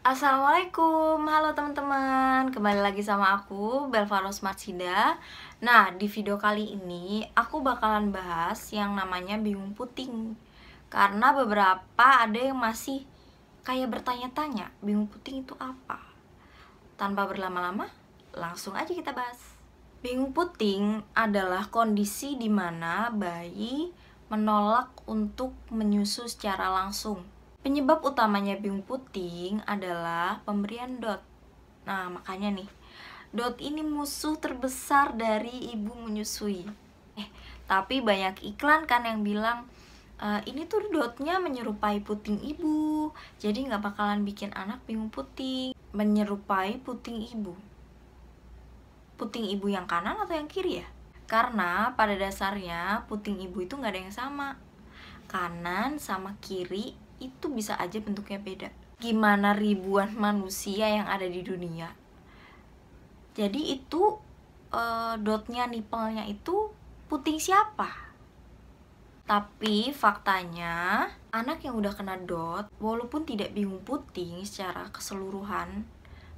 Assalamualaikum, halo teman-teman. Kembali lagi sama aku, Belva Rosmarsida. Nah, di video kali ini aku bakalan bahas yang namanya bingung puting. Karena beberapa ada yang masih kayak bertanya-tanya, bingung puting itu apa? Tanpa berlama-lama, langsung aja kita bahas. Bingung puting adalah kondisi di mana bayi menolak untuk menyusu secara langsung. Penyebab utamanya bingung puting adalah pemberian DOT. Nah, makanya nih, DOT ini musuh terbesar dari ibu menyusui. Tapi banyak iklan kan yang bilang ini tuh DOT-nya menyerupai puting ibu, jadi nggak bakalan bikin anak bingung puting. Menyerupai puting ibu. Puting ibu yang kanan atau yang kiri ya? Karena pada dasarnya puting ibu itu nggak ada yang sama. Kanan sama kiri itu bisa aja bentuknya beda. Gimana ribuan manusia yang ada di dunia. Jadi itu dotnya, nipelnya itu puting siapa? Tapi faktanya anak yang udah kena dot, walaupun tidak bingung puting secara keseluruhan,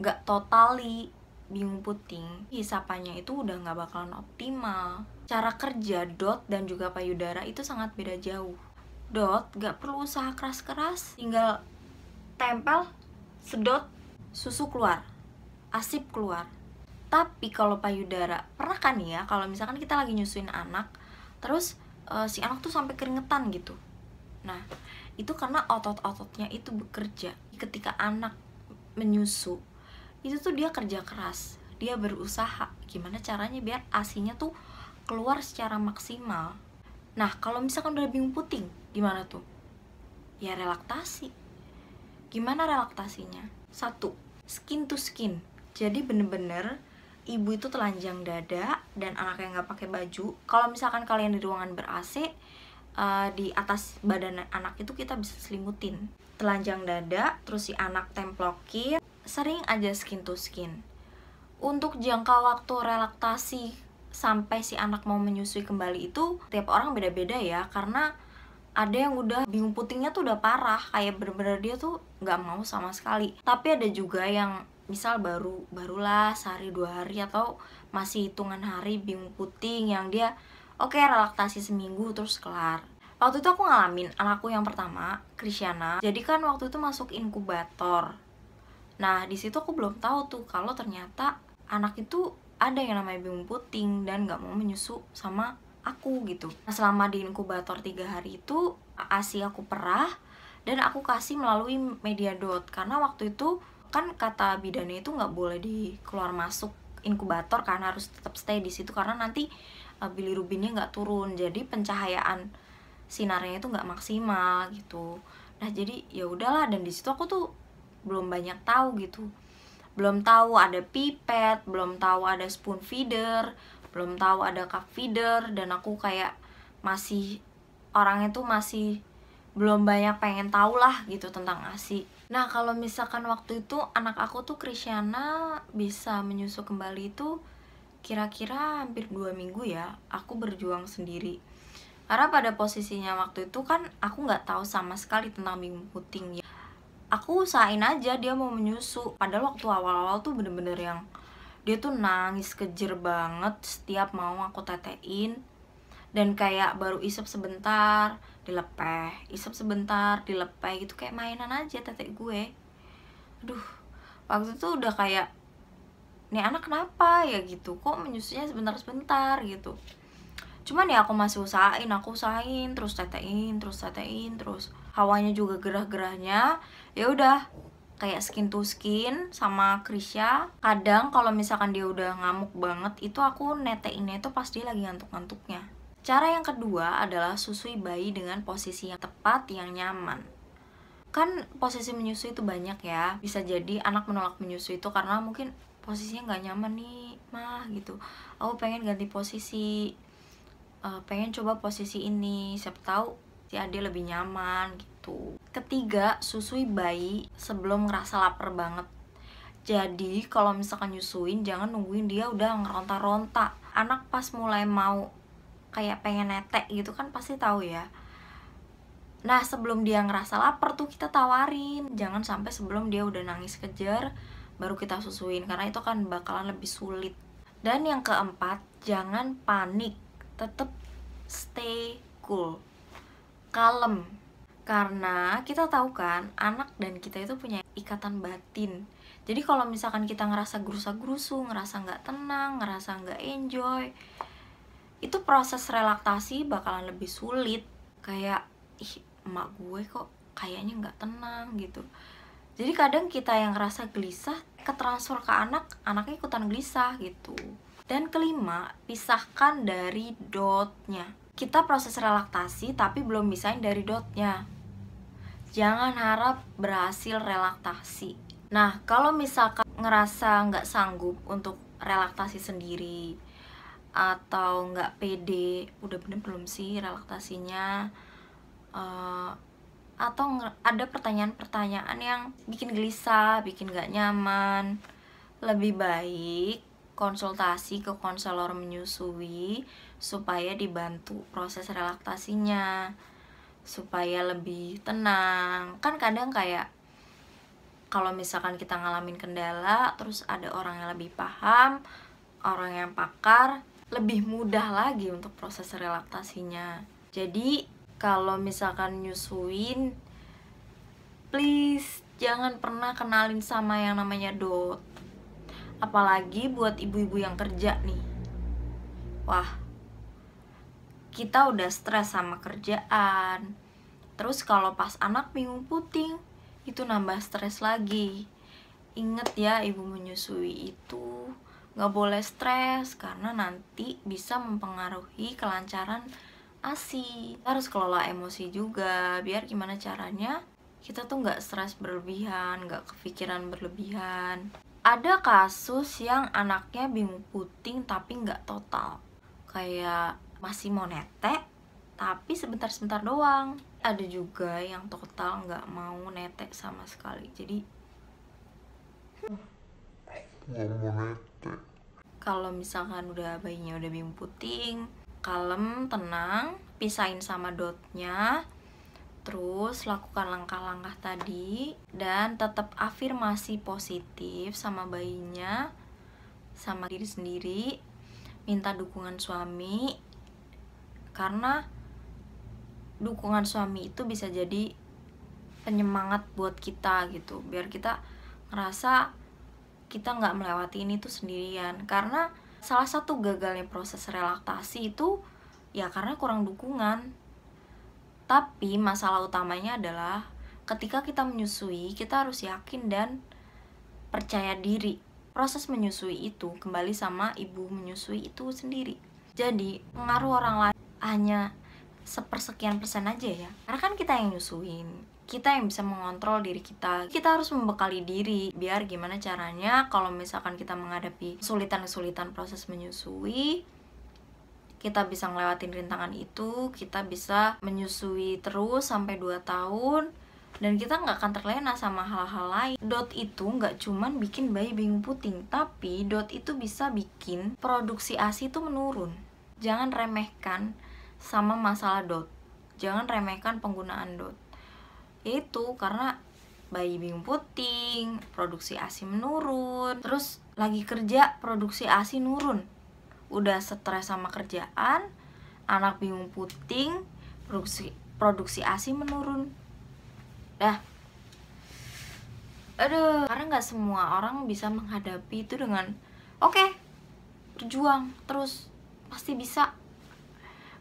gak totally bingung puting, hisapannya itu udah gak bakalan optimal. Cara kerja dot dan juga payudara itu sangat beda jauh. Dot gak perlu usaha keras-keras, tinggal tempel, sedot, susu keluar, asip keluar. Tapi kalau payudara, pernah kan ya kalau misalkan kita lagi nyusuin anak, terus si anak tuh sampai keringetan gitu. Nah, itu karena otot-ototnya itu bekerja. Ketika anak menyusu, itu tuh dia kerja keras, dia berusaha gimana caranya biar asinya tuh keluar secara maksimal. Nah, kalau misalkan udah bingung puting, gimana tuh? Ya relaksasi. Gimana relaksasinya? 1. Skin to skin. Jadi bener-bener ibu itu telanjang dada dan anaknya nggak pakai baju. Kalau misalkan kalian di ruangan ber-AC, di atas badan anak itu kita bisa selimutin. Telanjang dada, terus si anak templokin, sering aja skin to skin. Untuk jangka waktu relaksasi sampai si anak mau menyusui kembali itu tiap orang beda-beda ya, karena ada yang udah bingung putingnya tuh udah parah, kayak bener-bener dia tuh nggak mau sama sekali. Tapi ada juga yang misal barulah sehari 2 hari atau masih hitungan hari bingung puting, yang dia oke, relaksasi seminggu terus kelar. Waktu itu aku ngalamin anakku yang pertama, Krisyana. Jadi kan waktu itu masuk inkubator. Nah, di situ aku belum tahu tuh kalau ternyata anak itu ada yang namanya bingung puting dan nggak mau menyusu sama aku gitu. Nah, selama di inkubator 3 hari itu ASI aku perah dan aku kasih melalui media dot, karena waktu itu kan kata bidannya itu nggak boleh di keluar masuk inkubator, karena harus tetap stay di situ karena nanti bilirubinnya nggak turun, jadi pencahayaan sinarnya itu nggak maksimal gitu. Nah, jadi ya udahlah, dan di situ aku tuh belum banyak tahu gitu, belum tahu ada pipet, belum tahu ada spoon feeder, belum tahu ada cup feeder, dan aku kayak masih orangnya tuh masih belum banyak pengen tahu lah gitu tentang ASI. Nah, kalau misalkan waktu itu anak aku tuh Krisyana bisa menyusu kembali itu kira-kira hampir 2 minggu ya. Aku berjuang sendiri karena pada posisinya waktu itu kan aku nggak tahu sama sekali tentang bingung puting ya. Aku usahain aja dia mau menyusu, padahal waktu awal-awal tuh bener-bener yang dia tuh nangis kejer banget setiap mau aku tetein, dan kayak baru isep sebentar dilepeh, isep sebentar dilepeh gitu, kayak mainan aja tetek gue. Aduh, waktu itu udah kayak nih anak kenapa ya gitu, kok menyusunya sebentar-sebentar gitu. Cuman ya aku masih aku usahain terus tetein terus hawanya juga gerah-gerahnya. Ya udah kayak skin to skin sama Krisya. Kadang kalau misalkan dia udah ngamuk banget itu aku neteinnya itu pas dia lagi ngantuk-ngantuknya. Cara yang kedua adalah susui bayi dengan posisi yang tepat, yang nyaman. Kan posisi menyusui itu banyak ya. Bisa jadi anak menolak menyusui itu karena mungkin posisinya nggak nyaman nih mah gitu. Aku pengen ganti posisi, pengen coba posisi ini, siapa tahu si Ade lebih nyaman gitu. Ketiga, susui bayi sebelum ngerasa lapar banget. Jadi kalau misalkan nyusuin jangan nungguin dia udah ngeronta-ronta. Anak pas mulai mau kayak pengen netek gitu kan pasti tahu ya, Nah, sebelum dia ngerasa lapar tuh kita tawarin. Jangan sampai sebelum dia udah nangis kejar baru kita susuin, karena itu kan bakalan lebih sulit. Dan yang keempat, jangan panik. Tetap stay cool, kalem. Karena kita tahu kan, anak dan kita itu punya ikatan batin. Jadi kalau misalkan kita ngerasa gerusa-gerusu, ngerasa nggak tenang, ngerasa nggak enjoy, itu proses relaksasi bakalan lebih sulit. Kayak, ih, emak gue kok kayaknya nggak tenang gitu. Jadi kadang kita yang ngerasa gelisah ketransfer ke anak, anaknya ikutan gelisah gitu. Dan kelima, pisahkan dari dotnya. Kita proses relaksasi tapi belum pisahin dari dotnya. Jangan harap berhasil relaksasi. Nah, kalau misalkan ngerasa nggak sanggup untuk relaksasi sendiri, atau nggak pede, udah bener belum sih relaksasinya, atau ada pertanyaan-pertanyaan yang bikin gelisah, bikin nggak nyaman, lebih baik konsultasi ke konselor menyusui supaya dibantu proses relaksasinya, supaya lebih tenang. Kan kadang kayak kalau misalkan kita ngalamin kendala, terus ada orang yang lebih paham, orang yang pakar, lebih mudah lagi untuk proses relaksasinya. Jadi kalau misalkan nyusuin, please jangan pernah kenalin sama yang namanya dot. Apalagi buat ibu-ibu yang kerja nih. Wah, kita udah stres sama kerjaan. Terus kalau pas anak bingung puting, itu nambah stres lagi. Ingat ya, ibu menyusui itu gak boleh stres, karena nanti bisa mempengaruhi kelancaran ASI. Kita harus kelola emosi juga, biar gimana caranya kita tuh gak stres berlebihan, gak kepikiran berlebihan. Ada kasus yang anaknya bingung puting tapi gak total, kayak masih mau netek tapi sebentar-sebentar doang. Ada juga yang total gak mau netek sama sekali. Jadi kalau misalkan bayinya udah bingung puting, kalem, tenang, pisahin sama dotnya, terus lakukan langkah-langkah tadi, dan tetap afirmasi positif sama bayinya, sama diri sendiri. Minta dukungan suami, karena dukungan suami itu bisa jadi penyemangat buat kita gitu, biar kita ngerasa kita nggak melewati ini tuh sendirian. Karena salah satu gagalnya proses relaksasi itu ya karena kurang dukungan. Tapi masalah utamanya adalah ketika kita menyusui, kita harus yakin dan percaya diri. Proses menyusui itu kembali sama ibu menyusui itu sendiri. Jadi pengaruh orang lain hanya sepersekian persen aja ya, karena kan kita yang nyusuin, kita yang bisa mengontrol diri kita. Kita harus membekali diri biar gimana caranya kalau misalkan kita menghadapi kesulitan-kesulitan proses menyusui, kita bisa ngelewatin rintangan itu, kita bisa menyusui terus sampai 2 tahun, dan kita nggak akan terlena sama hal-hal lain. Dot itu nggak cuman bikin bayi bingung puting, tapi dot itu bisa bikin produksi ASI itu menurun. Jangan remehkan sama masalah dot, jangan remehkan penggunaan dot. Itu karena bayi bingung puting, produksi ASI menurun, terus lagi kerja produksi ASI nurun, udah stres sama kerjaan, anak bingung puting, produksi ASI menurun. Aduh, karena nggak semua orang bisa menghadapi itu dengan oke, berjuang terus pasti bisa.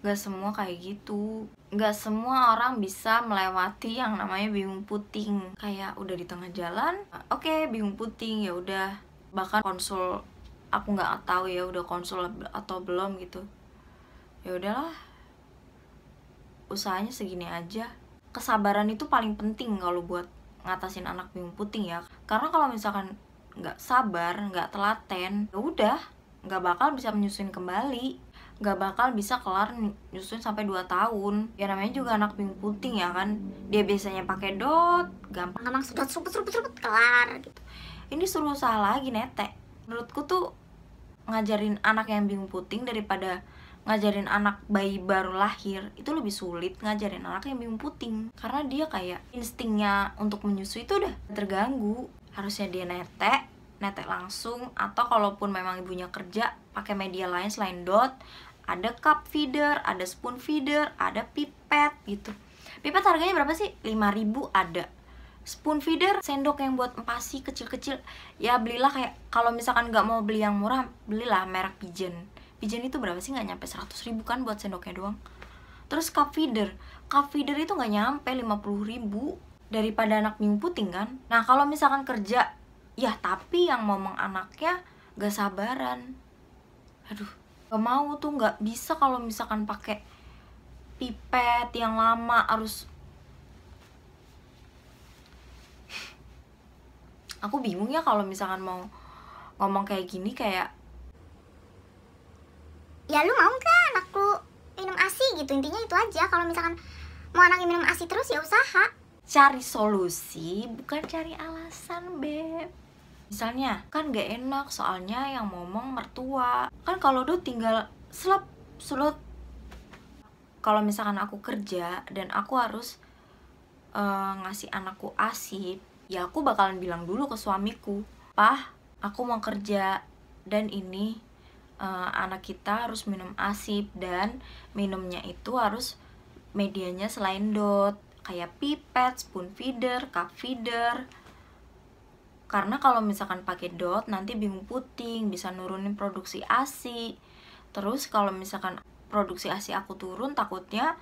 Gak semua kayak gitu. Gak semua orang bisa melewati yang namanya bingung puting. Kayak udah di tengah jalan, oke, bingung puting, ya udah. Bahkan konsul, aku nggak tahu ya udah konsul atau belum gitu. Ya udahlah, usahanya segini aja. Kesabaran itu paling penting kalau buat ngatasin anak bingung puting ya. Karena kalau misalkan nggak sabar, nggak telaten, ya udah nggak bakal bisa menyusuin kembali, nggak bakal bisa kelar nyusuin sampai 2 tahun. Ya namanya juga anak bingung puting ya kan, dia biasanya pakai dot, gampang gampang serut kelar gitu. Ini suruh usaha lagi netek. Menurutku tuh ngajarin anak yang bingung puting daripada ngajarin anak bayi baru lahir itu lebih sulit ngajarin anak yang bingung puting, karena dia kayak instingnya untuk menyusui itu udah terganggu. Harusnya dia netek langsung, atau kalaupun memang ibunya kerja pakai media lain selain dot, ada cup feeder, ada spoon feeder, ada pipet gitu. Pipet harganya berapa sih? 5.000 ada. Spoon feeder, sendok yang buat empasi kecil-kecil, ya belilah kayak, kalau misalkan nggak mau beli yang murah, belilah merek Pigeon. Pigeon itu berapa sih? Nggak nyampe 100.000 kan buat sendoknya doang. Terus cup feeder itu nggak nyampe 50.000 daripada anak bingung puting kan. Nah kalau misalkan kerja, ya tapi yang ngomong anaknya gak sabaran. Aduh, gak mau tuh, nggak bisa kalau misalkan pakai pipet yang lama harus. Aku bingung ya kalau misalkan mau ngomong kayak gini, kayak ya lu mau nggak anak lu minum ASI gitu, intinya itu aja. Kalau misalkan mau anaknya minum ASI terus ya usaha. Cari solusi, bukan cari alasan, Beb. Misalnya, kan gak enak soalnya yang ngomong mertua. Kan kalau udah tinggal sulut. Kalau misalkan aku kerja dan aku harus ngasih anakku ASI, ya aku bakalan bilang dulu ke suamiku, "Pah, aku mau kerja dan ini anak kita harus minum ASI, dan minumnya itu harus medianya selain dot, kayak pipet, spoon feeder, cup feeder. Karena kalau misalkan pakai dot nanti bingung puting, bisa nurunin produksi ASI. Terus kalau misalkan produksi ASI aku turun, takutnya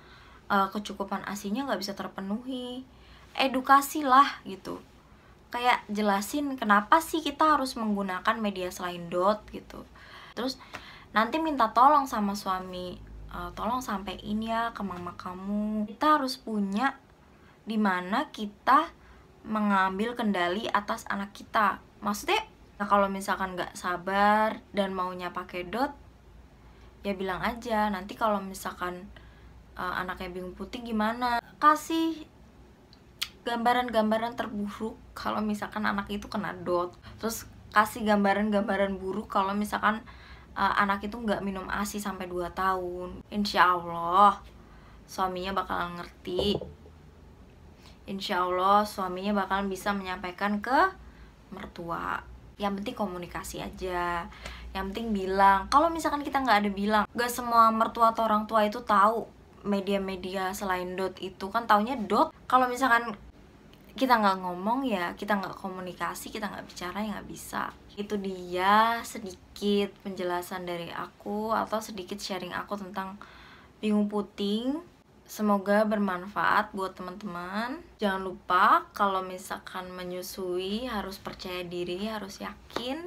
kecukupan ASInya nggak bisa terpenuhi." Edukasi lah gitu, kayak jelasin kenapa sih kita harus menggunakan media selain dot gitu. Terus nanti minta tolong sama suami, "Tolong sampein ya ke mama kamu, kita harus punya dimana kita mengambil kendali atas anak kita." Maksudnya, nah kalau misalkan nggak sabar dan maunya pakai dot, ya bilang aja. Nanti kalau misalkan anaknya bingung puting gimana, kasih gambaran-gambaran terburuk kalau misalkan anak itu kena dot. Terus kasih gambaran-gambaran buruk kalau misalkan anak itu nggak minum ASI sampai 2 tahun. Insya Allah suaminya bakalan ngerti. Insya Allah suaminya bakalan bisa menyampaikan ke mertua. Yang penting komunikasi aja. Yang penting bilang. Kalau misalkan kita nggak ada bilang, nggak semua mertua atau orang tua itu tahu media-media selain dot itu. Kan taunya dot. Kalau misalkan kita nggak ngomong, ya kita nggak komunikasi, kita nggak bicara, ya nggak bisa. Itu dia sedikit penjelasan dari aku, atau sedikit sharing aku tentang bingung puting. Semoga bermanfaat buat teman-teman. Jangan lupa kalau misalkan menyusui harus percaya diri, harus yakin.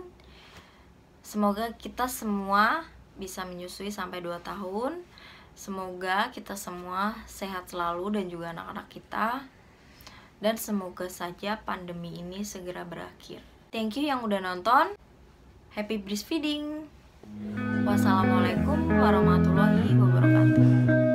Semoga kita semua bisa menyusui sampai 2 tahun. Semoga kita semua sehat selalu dan juga anak-anak kita. Dan semoga saja pandemi ini segera berakhir. Thank you yang udah nonton. Happy breastfeeding. Wassalamualaikum warahmatullahi wabarakatuh.